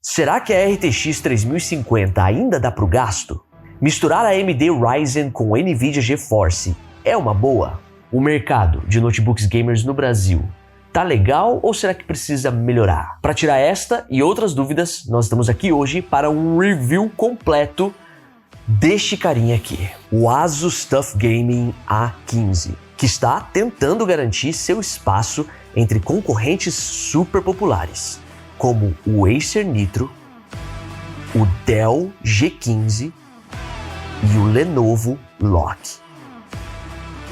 Será que a RTX 3050 ainda dá pro gasto? Misturar a AMD Ryzen com NVIDIA GeForce é uma boa? O mercado de notebooks gamers no Brasil tá legal ou será que precisa melhorar? Para tirar esta e outras dúvidas, nós estamos aqui hoje para um review completo deste carinha aqui, o Asus TUF Gaming A15, que está tentando garantir seu espaço entre concorrentes super populares, como o Acer Nitro, o Dell G15 e o Lenovo Lock.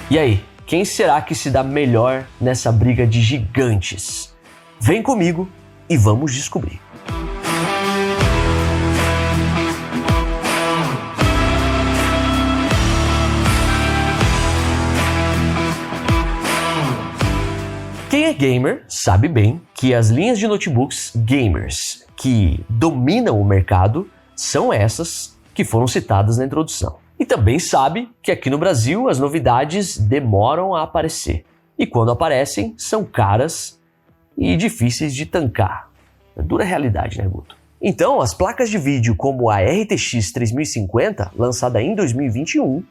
E aí, quem será que se dá melhor nessa briga de gigantes? Vem comigo e vamos descobrir. Quem é gamer sabe bem que as linhas de notebooks gamers que dominam o mercado são essas que foram citadas na introdução. E também sabe que aqui no Brasil as novidades demoram a aparecer. E quando aparecem, são caras e difíceis de tancar. É dura realidade, né, Guto? Então, as placas de vídeo como a RTX 3050, lançada em 2021,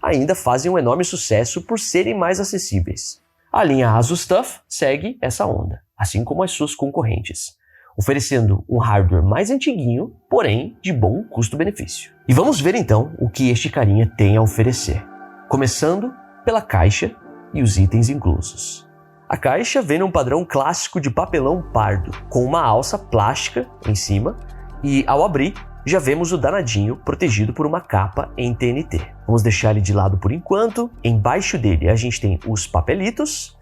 ainda fazem um enorme sucesso por serem mais acessíveis. A linha Asus TUF segue essa onda, assim como as suas concorrentes, oferecendo um hardware mais antiguinho, porém de bom custo-benefício. E vamos ver então o que este carinha tem a oferecer, começando pela caixa e os itens inclusos. A caixa vem num padrão clássico de papelão pardo, com uma alça plástica em cima, e ao abrir, já vemos o danadinho protegido por uma capa em TNT. Vamos deixar ele de lado por enquanto. Embaixo dele a gente tem os papelitos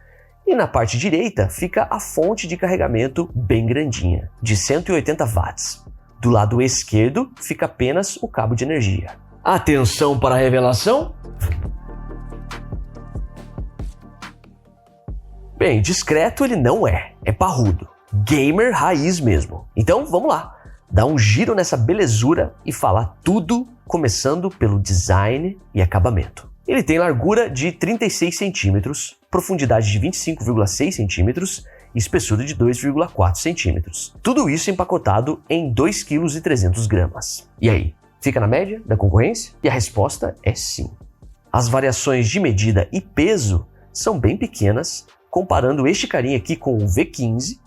e na parte direita fica a fonte de carregamento bem grandinha, de 180 watts. Do lado esquerdo fica apenas o cabo de energia. Atenção para a revelação! Bem, discreto ele não é parrudo. Gamer raiz mesmo. Então vamos lá. Dar um giro nessa belezura e falar tudo, começando pelo design e acabamento. Ele tem largura de 36 cm, profundidade de 25,6 cm e espessura de 2,4 cm. Tudo isso empacotado em 2,3 kg. E aí, fica na média da concorrência? E a resposta é sim. As variações de medida e peso são bem pequenas, comparando este carinha aqui com o V15,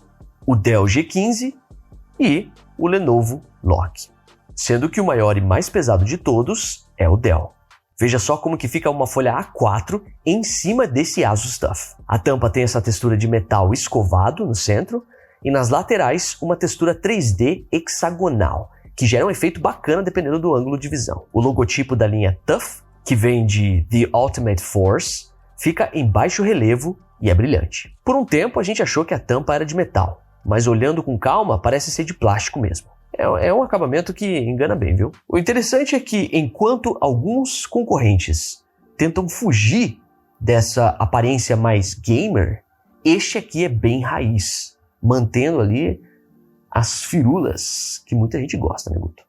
o Dell G15 e o Lenovo Lock, sendo que o maior e mais pesado de todos é o Dell. Veja só como que fica uma folha A4 em cima desse Asus TUF. A tampa tem essa textura de metal escovado no centro e nas laterais uma textura 3D hexagonal, que gera um efeito bacana dependendo do ângulo de visão. O logotipo da linha TUF, que vem de The Ultimate Force, fica em baixo relevo e é brilhante. Por um tempo a gente achou que a tampa era de metal, mas olhando com calma, parece ser de plástico mesmo. É um acabamento que engana bem, viu? O interessante é que, enquanto alguns concorrentes tentam fugir dessa aparência mais gamer, este aqui é bem raiz, mantendo ali as firulas que muita gente gosta, né, Guto?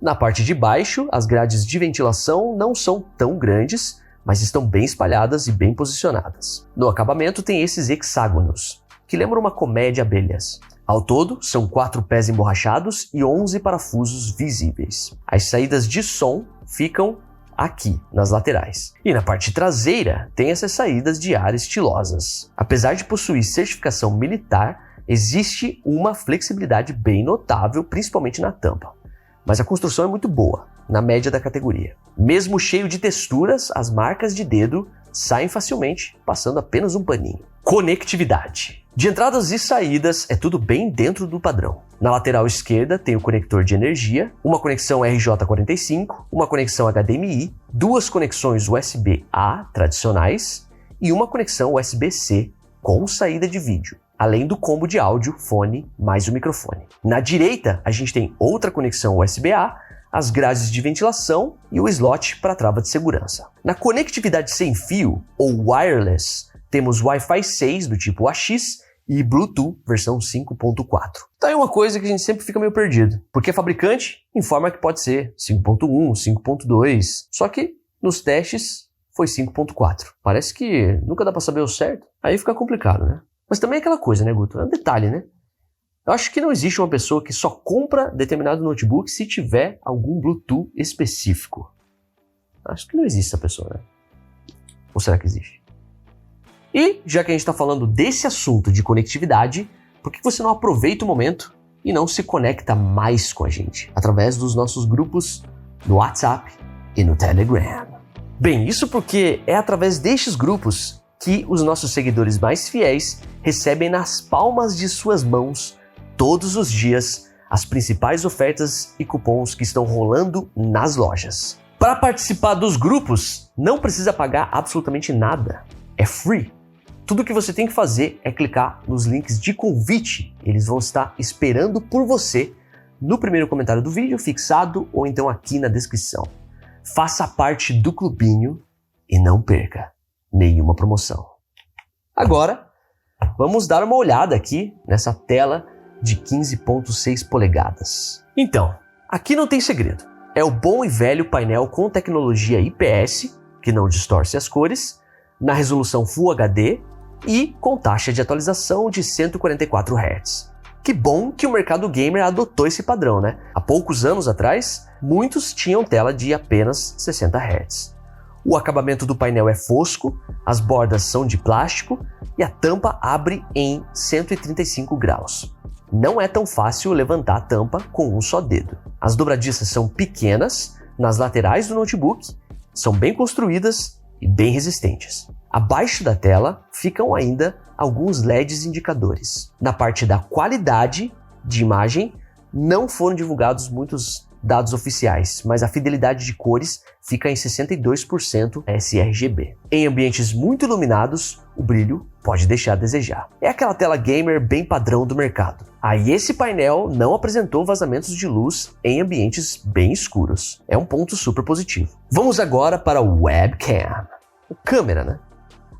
Na parte de baixo, as grades de ventilação não são tão grandes, mas estão bem espalhadas e bem posicionadas. No acabamento tem esses hexágonos, que lembra uma colmeia de abelhas. Ao todo, são 4 pés emborrachados e 11 parafusos visíveis. As saídas de som ficam aqui, nas laterais. E na parte traseira, tem essas saídas de ar estilosas. Apesar de possuir certificação militar, existe uma flexibilidade bem notável, principalmente na tampa. Mas a construção é muito boa, na média da categoria. Mesmo cheio de texturas, as marcas de dedo saem facilmente, passando apenas um paninho. Conectividade. De entradas e saídas é tudo bem dentro do padrão. Na lateral esquerda tem o conector de energia, uma conexão RJ45, uma conexão HDMI, 2 conexões USB-A tradicionais e uma conexão USB-C com saída de vídeo, além do combo de áudio, fone mais o microfone. Na direita a gente tem outra conexão USB-A, as grades de ventilação e o slot para trava de segurança. Na conectividade sem fio ou wireless, temos Wi-Fi 6 do tipo AX e Bluetooth versão 5.4. Então é uma coisa que a gente sempre fica meio perdido, porque a fabricante informa que pode ser 5.1, 5.2, só que nos testes foi 5.4. Parece que nunca dá para saber o certo, aí fica complicado, né? Mas também é aquela coisa, né, Guto? É um detalhe, né? Eu acho que não existe uma pessoa que só compra determinado notebook se tiver algum Bluetooth específico. Acho que não existe essa pessoa, né? Ou será que existe? E, já que a gente está falando desse assunto de conectividade, por que você não aproveita o momento e não se conecta mais com a gente? Através dos nossos grupos no WhatsApp e no Telegram. Bem, isso porque é através destes grupos que os nossos seguidores mais fiéis recebem nas palmas de suas mãos, todos os dias, as principais ofertas e cupons que estão rolando nas lojas. Para participar dos grupos, não precisa pagar absolutamente nada. É free. Tudo que você tem que fazer é clicar nos links de convite. Eles vão estar esperando por você no primeiro comentário do vídeo, fixado ou então aqui na descrição. Faça parte do clubinho e não perca nenhuma promoção. Agora, vamos dar uma olhada aqui nessa tela de 15.6 polegadas. Então, aqui não tem segredo. É o bom e velho painel com tecnologia IPS, que não distorce as cores, na resolução Full HD e com taxa de atualização de 144 Hz. Que bom que o mercado gamer adotou esse padrão, né? Há poucos anos atrás, muitos tinham tela de apenas 60 Hz. O acabamento do painel é fosco, as bordas são de plástico e a tampa abre em 135 graus. Não é tão fácil levantar a tampa com um só dedo. As dobradiças são pequenas nas laterais do notebook, são bem construídas e bem resistentes. Abaixo da tela ficam ainda alguns LEDs indicadores. Na parte da qualidade de imagem, não foram divulgados muitos dados oficiais, mas a fidelidade de cores fica em 62% sRGB. Em ambientes muito iluminados, o brilho pode deixar a desejar. É aquela tela gamer bem padrão do mercado. Aí esse painel não apresentou vazamentos de luz em ambientes bem escuros. É um ponto super positivo. Vamos agora para o webcam. Câmera, né?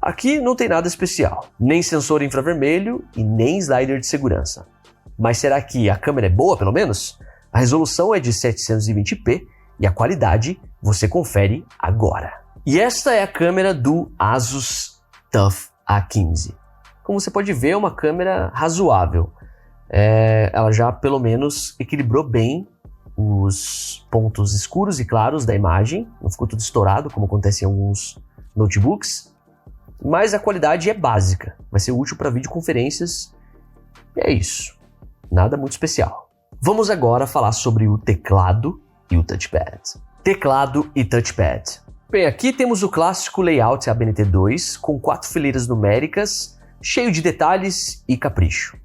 Aqui não tem nada especial, nem sensor infravermelho e nem slider de segurança. Mas será que a câmera é boa pelo menos? A resolução é de 720p e a qualidade você confere agora. E esta é a câmera do Asus TUF A15. Como você pode ver, é uma câmera razoável. Ela já pelo menos equilibrou bem os pontos escuros e claros da imagem. Não ficou tudo estourado como acontece em alguns notebooks. Mas a qualidade é básica. Vai ser útil para videoconferências. E é isso. Nada muito especial. Vamos agora falar sobre o teclado e o touchpad. Teclado e touchpad. Bem, aqui temos o clássico layout ABNT2 com 4 fileiras numéricas, cheio de detalhes e capricho.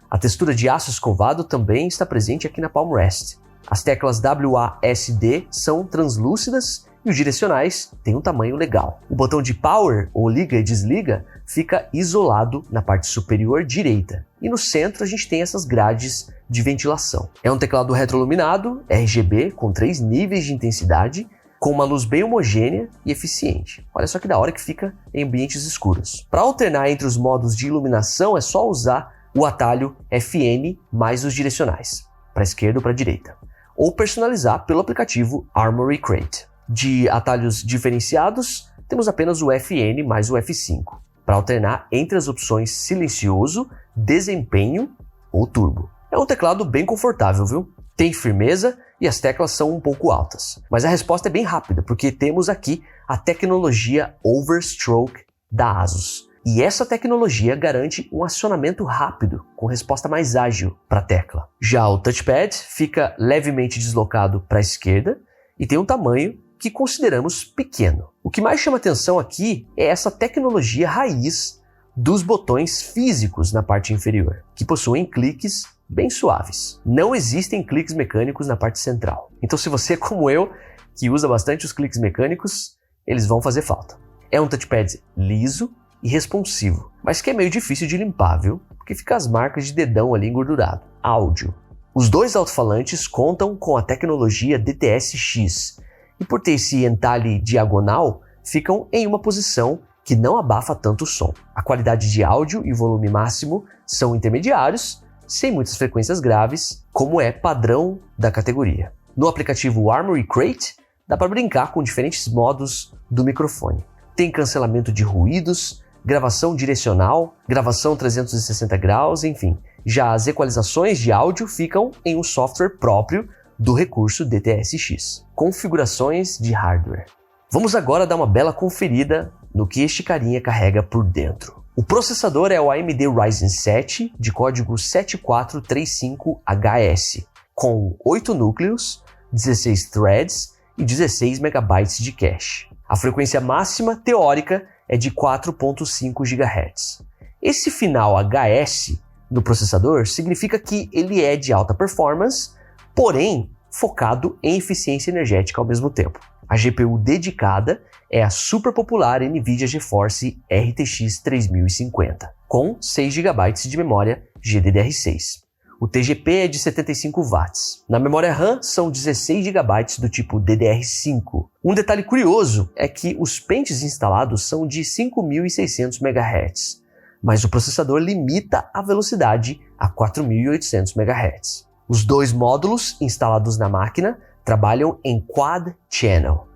A textura de aço escovado também está presente aqui na Palm Rest. As teclas WASD são translúcidas e os direcionais têm um tamanho legal. O botão de Power, ou liga e desliga, fica isolado na parte superior direita. E no centro a gente tem essas grades de ventilação. É um teclado retroiluminado, RGB, com 3 níveis de intensidade, com uma luz bem homogênea e eficiente. Olha só que da hora que fica em ambientes escuros. Para alternar entre os modos de iluminação é só usar o atalho FN mais os direcionais, para a esquerda ou para a direita. Ou personalizar pelo aplicativo Armoury Crate. De atalhos diferenciados, temos apenas o FN mais o F5, para alternar entre as opções silencioso, desempenho ou turbo. É um teclado bem confortável, viu? Tem firmeza e as teclas são um pouco altas. Mas a resposta é bem rápida, porque temos aqui a tecnologia Overstroke da Asus. E essa tecnologia garante um acionamento rápido, com resposta mais ágil para a tecla. Já o touchpad fica levemente deslocado para a esquerda e tem um tamanho que consideramos pequeno. O que mais chama atenção aqui é essa tecnologia raiz dos botões físicos na parte inferior, que possuem cliques bem suaves. Não existem cliques mecânicos na parte central. Então, se você é como eu, que usa bastante os cliques mecânicos, eles vão fazer falta. É um touchpad liso e responsivo, mas que é meio difícil de limpar, viu? Porque fica as marcas de dedão ali engordurado. Áudio. Os dois alto-falantes contam com a tecnologia DTS-X e por ter esse entalhe diagonal, ficam em uma posição que não abafa tanto o som. A qualidade de áudio e o volume máximo são intermediários, sem muitas frequências graves, como é padrão da categoria. No aplicativo Armoury Crate, dá para brincar com diferentes modos do microfone. Tem cancelamento de ruídos, gravação direcional, gravação 360 graus, enfim. Já as equalizações de áudio ficam em um software próprio do recurso DTS:X. Configurações de hardware. Vamos agora dar uma bela conferida no que este carinha carrega por dentro. O processador é o AMD Ryzen 7 de código 7435HS, com 8 núcleos, 16 threads e 16 MB de cache. A frequência máxima teórica é de 4.5 GHz. Esse final HS no processador significa que ele é de alta performance, porém focado em eficiência energética ao mesmo tempo. A GPU dedicada é a super popular NVIDIA GeForce RTX 3050, com 6 GB de memória GDDR6. O TGP é de 75 watts. Na memória RAM são 16 GB do tipo DDR5. Um detalhe curioso é que os pentes instalados são de 5.600 MHz, mas o processador limita a velocidade a 4.800 MHz. Os dois módulos instalados na máquina trabalham em Quad Channel.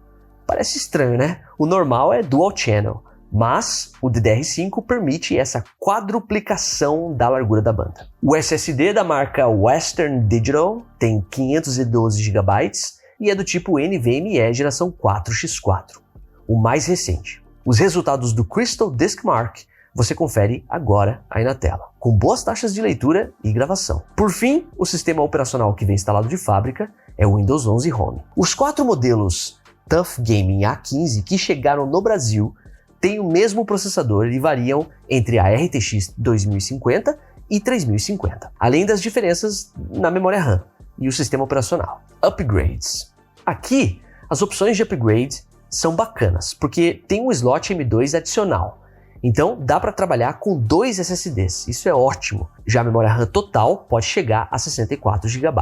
Parece estranho, né? O normal é Dual Channel, mas o DDR5 permite essa quadruplicação da largura da banda. O SSD da marca Western Digital tem 512 GB e é do tipo NVMe geração 4x4, o mais recente. Os resultados do Crystal Disk Mark você confere agora aí na tela, com boas taxas de leitura e gravação. Por fim, o sistema operacional que vem instalado de fábrica é o Windows 11 Home. Os 4 modelos TUF Gaming A15 que chegaram no Brasil têm o mesmo processador e variam entre a RTX 2050 e 3050, além das diferenças na memória RAM e o sistema operacional. Upgrades. Aqui, as opções de upgrade são bacanas, porque tem um slot M2 adicional. Então, dá para trabalhar com 2 SSDs, isso é ótimo. Já a memória RAM total pode chegar a 64 GB,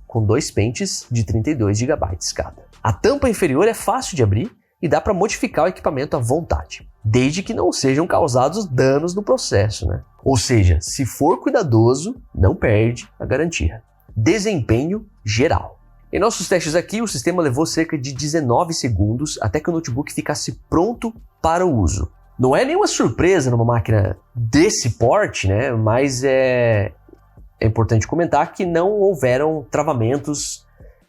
com 2 pentes de 32 GB cada. A tampa inferior é fácil de abrir e dá para modificar o equipamento à vontade, desde que não sejam causados danos no processo, né? Ou seja, se for cuidadoso, não perde a garantia. Desempenho geral. Em nossos testes aqui, o sistema levou cerca de 19 segundos até que o notebook ficasse pronto para o uso. Não é nenhuma surpresa numa máquina desse porte, né? Mas é importante comentar que não houveram travamentos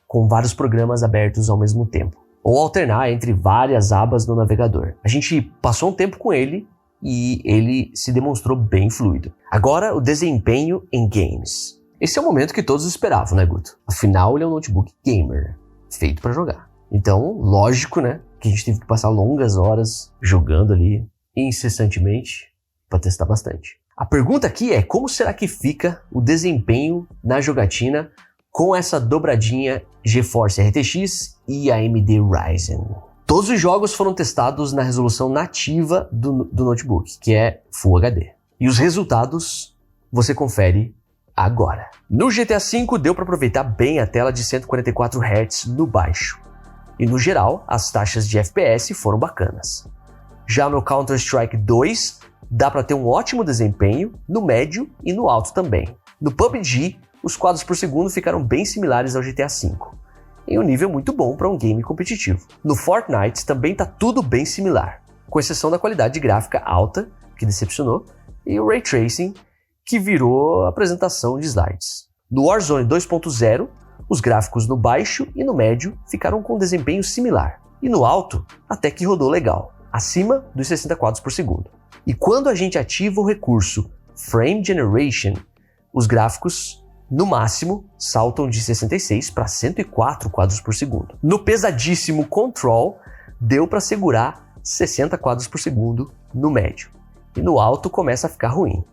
com vários programas abertos ao mesmo tempo, ou alternar entre várias abas no navegador. A gente passou um tempo com ele e ele se demonstrou bem fluido. Agora, o desempenho em games. Esse é o momento que todos esperavam, né, Guto? Afinal, ele é um notebook gamer, feito para jogar. Então, lógico, né, que a gente teve que passar longas horas jogando ali incessantemente para testar bastante. A pergunta aqui é como será que fica o desempenho na jogatina com essa dobradinha GeForce RTX e AMD Ryzen. Todos os jogos foram testados na resolução nativa do notebook, que é Full HD. E os resultados você confere agora. No GTA V deu para aproveitar bem a tela de 144 Hz no baixo. E no geral, as taxas de FPS foram bacanas. Já no Counter-Strike 2, dá para ter um ótimo desempenho no médio e no alto também. No PUBG, os quadros por segundo ficaram bem similares ao GTA V, em um nível muito bom para um game competitivo. No Fortnite também está tudo bem similar, com exceção da qualidade gráfica alta, que decepcionou, e o Ray Tracing, que virou apresentação de slides. No Warzone 2.0, os gráficos no baixo e no médio ficaram com desempenho similar, e no alto até que rodou legal, acima dos 60 quadros por segundo. E quando a gente ativa o recurso Frame Generation, os gráficos, no máximo, saltam de 66 para 104 quadros por segundo. No pesadíssimo Control, deu para segurar 60 quadros por segundo no médio. E no alto começa a ficar ruim.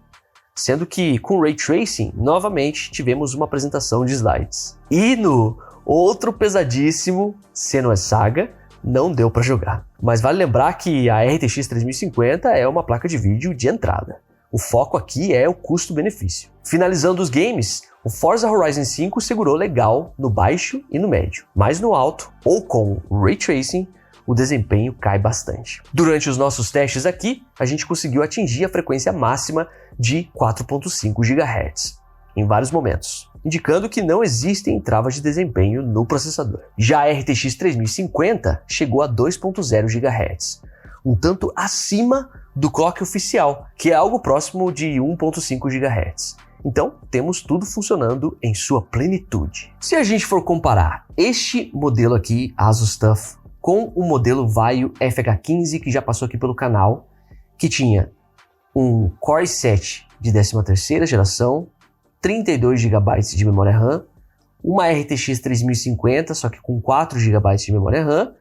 Sendo que com Ray Tracing, novamente, tivemos uma apresentação de slides. E no outro pesadíssimo Senua Saga, não deu para jogar. Mas vale lembrar que a RTX 3050 é uma placa de vídeo de entrada. O foco aqui é o custo-benefício. Finalizando os games, o Forza Horizon 5 segurou legal no baixo e no médio, mas no alto, ou com Ray Tracing, o desempenho cai bastante. Durante os nossos testes aqui, a gente conseguiu atingir a frequência máxima de 4.5 GHz em vários momentos, indicando que não existem travas de desempenho no processador. Já a RTX 3050 chegou a 2.0 GHz, um tanto acima do clock oficial, que é algo próximo de 1.5 GHz. Então, temos tudo funcionando em sua plenitude. Se a gente for comparar este modelo aqui, Asus TUF, com o modelo Vaio FH15, que já passou aqui pelo canal, que tinha um Core i7 de 13ª geração, 32 GB de memória RAM, uma RTX 3050, só que com 4 GB de memória RAM,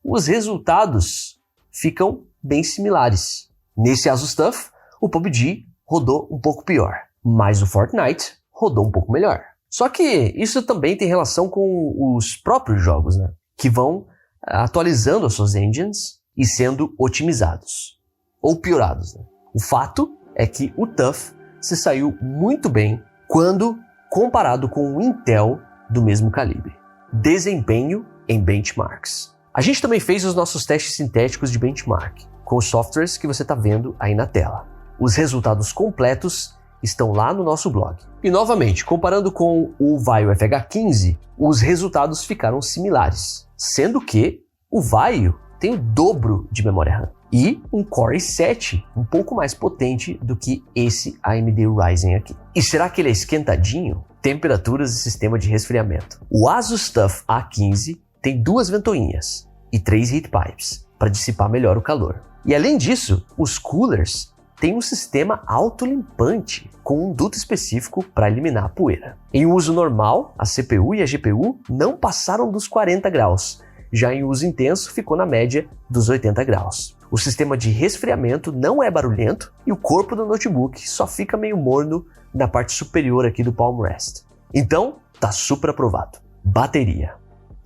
os resultados ficam bem similares. Nesse Asus TUF, o PUBG rodou um pouco pior, mas o Fortnite rodou um pouco melhor. Só que isso também tem relação com os próprios jogos, né? Que vão atualizando as suas engines e sendo otimizados, ou piorados, né? O fato é que o TUF se saiu muito bem quando comparado com o Intel do mesmo calibre. Desempenho em benchmarks. A gente também fez os nossos testes sintéticos de benchmark, com os softwares que você está vendo aí na tela. Os resultados completos estão lá no nosso blog. E novamente, comparando com o Vaio FH15, os resultados ficaram similares, sendo que o Vaio tem o dobro de memória RAM e um Core i7 um pouco mais potente do que esse AMD Ryzen aqui. E será que ele é esquentadinho? Temperaturas e sistema de resfriamento. O Asus TUF A15 tem 2 ventoinhas e 3 heat pipes para dissipar melhor o calor. E além disso, os coolers têm um sistema autolimpante com um duto específico para eliminar a poeira. Em uso normal, a CPU e a GPU não passaram dos 40 graus, já em uso intenso ficou na média dos 80 graus. O sistema de resfriamento não é barulhento e o corpo do notebook só fica meio morno na parte superior aqui do palm rest. Então, tá super aprovado. Bateria.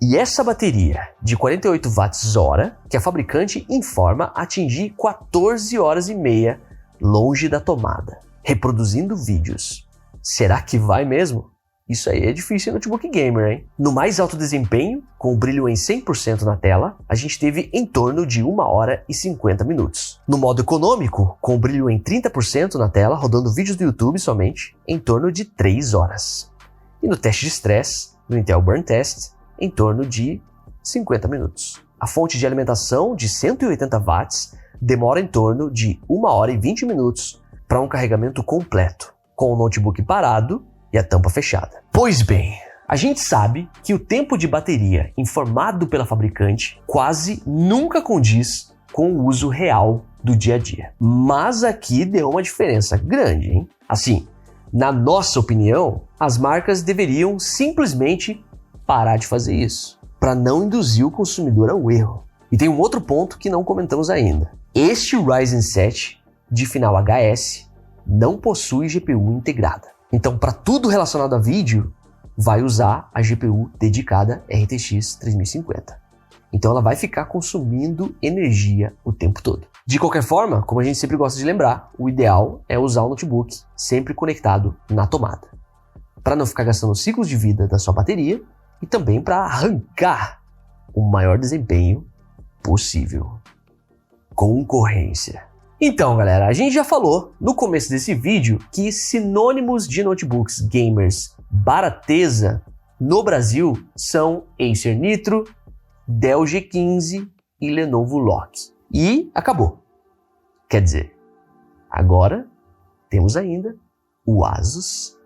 E essa bateria de 48 watts-hora que a fabricante informa atingir 14 horas e meia longe da tomada, reproduzindo vídeos. Será que vai mesmo? Isso aí é difícil em notebook gamer, hein? No mais alto desempenho, com o brilho em 100% na tela, a gente teve em torno de 1 hora e 50 minutos. No modo econômico, com o brilho em 30% na tela, rodando vídeos do YouTube somente, em torno de 3 horas. E no teste de estresse, no Intel Burn Test, em torno de 50 minutos. A fonte de alimentação de 180 watts demora em torno de 1 hora e 20 minutos para um carregamento completo, com o notebook parado e a tampa fechada. Pois bem, a gente sabe que o tempo de bateria informado pela fabricante quase nunca condiz com o uso real do dia a dia. Mas aqui deu uma diferença grande, hein? Assim, na nossa opinião, as marcas deveriam simplesmente parar de fazer isso, para não induzir o consumidor ao erro. E tem um outro ponto que não comentamos ainda. Este Ryzen 7 de final HS não possui GPU integrada. Então, para tudo relacionado a vídeo, vai usar a GPU dedicada RTX 3050. Então, ela vai ficar consumindo energia o tempo todo. De qualquer forma, como a gente sempre gosta de lembrar, o ideal é usar o notebook sempre conectado na tomada, para não ficar gastando ciclos de vida da sua bateria e também para arrancar o maior desempenho possível. Concorrência. Então, galera, a gente já falou no começo desse vídeo que sinônimos de notebooks gamers barateza no Brasil são Acer Nitro, Dell G15 e Lenovo Lock. E acabou. Quer dizer, agora temos ainda o Asus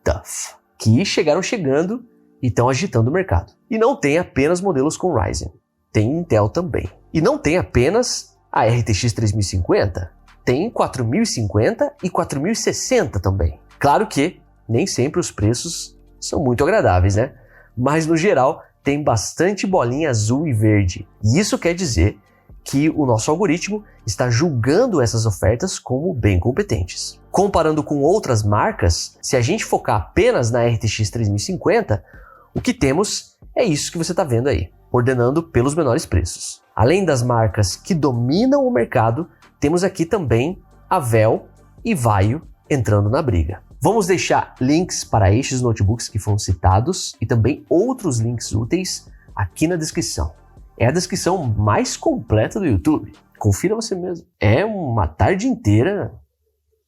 TUF, que chegaram chegando e estão agitando o mercado. E não tem apenas modelos com Ryzen, tem Intel também. E não tem apenas a RTX 3050, tem 4050 e 4060 também. Claro que nem sempre os preços são muito agradáveis, né? Mas no geral tem bastante bolinha azul e verde. E isso quer dizer que o nosso algoritmo está julgando essas ofertas como bem competentes. Comparando com outras marcas, se a gente focar apenas na RTX 3050, o que temos é isso que você está vendo aí, ordenando pelos menores preços. Além das marcas que dominam o mercado, temos aqui também a Vel e Vaio entrando na briga. Vamos deixar links para estes notebooks que foram citados e também outros links úteis aqui na descrição. É a descrição mais completa do YouTube. Confira você mesmo. É uma tarde inteira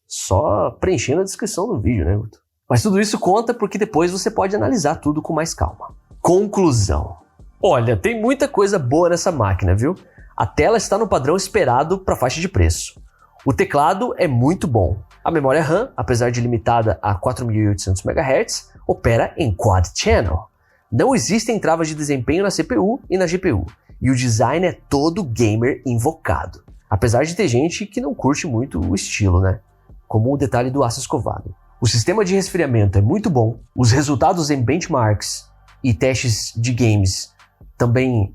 só preenchendo a descrição do vídeo, né, Guto? Mas tudo isso conta porque depois você pode analisar tudo com mais calma. Conclusão. Olha, tem muita coisa boa nessa máquina, viu? A tela está no padrão esperado para a faixa de preço. O teclado é muito bom. A memória RAM, apesar de limitada a 4.800 MHz, opera em Quad Channel. Não existem travas de desempenho na CPU e na GPU, e o design é todo gamer invocado. Apesar de ter gente que não curte muito o estilo, né? Como o detalhe do aço escovado. O sistema de resfriamento é muito bom, os resultados em benchmarks e testes de games também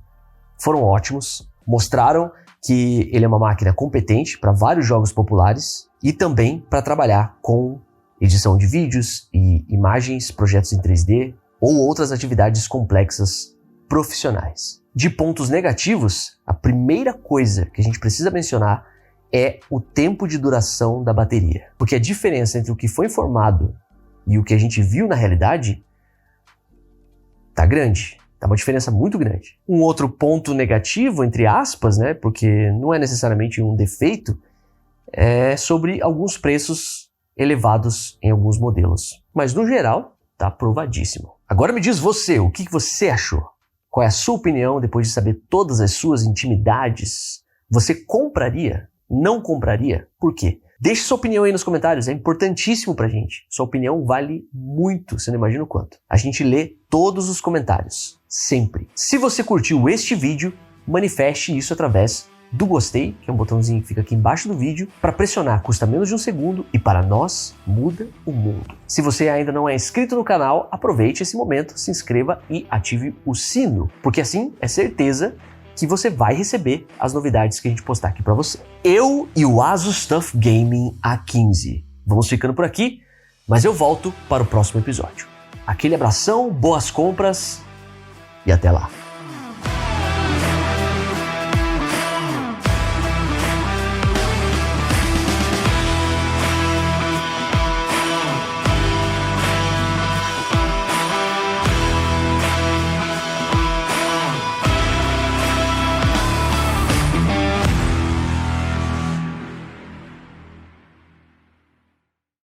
foram ótimos, mostraram que ele é uma máquina competente para vários jogos populares e também para trabalhar com edição de vídeos e imagens, projetos em 3D ou outras atividades complexas profissionais. De pontos negativos, a primeira coisa que a gente precisa mencionar é o tempo de duração da bateria. Porque a diferença entre o que foi informado e o que a gente viu na realidade tá grande. Tá uma diferença muito grande. Um outro ponto negativo, entre aspas, né, porque não é necessariamente um defeito, é sobre alguns preços elevados em alguns modelos. Mas no geral, tá aprovadíssimo. Agora me diz você, o que você achou? Qual é a sua opinião depois de saber todas as suas intimidades? Você compraria? Não compraria? Por quê? Deixe sua opinião aí nos comentários, é importantíssimo pra gente. Sua opinião vale muito, você não imagina o quanto. A gente lê todos os comentários, sempre. Se você curtiu este vídeo, manifeste isso através do gostei, que é um botãozinho que fica aqui embaixo do vídeo, para pressionar, custa menos de um segundo e para nós muda o mundo. Se você ainda não é inscrito no canal, aproveite esse momento, se inscreva e ative o sino, porque assim é certeza que você vai receber as novidades que a gente postar aqui para você. Eu e o Asus TUF Gaming A15. Vamos ficando por aqui, mas eu volto para o próximo episódio. Aquele abração, boas compras e até lá.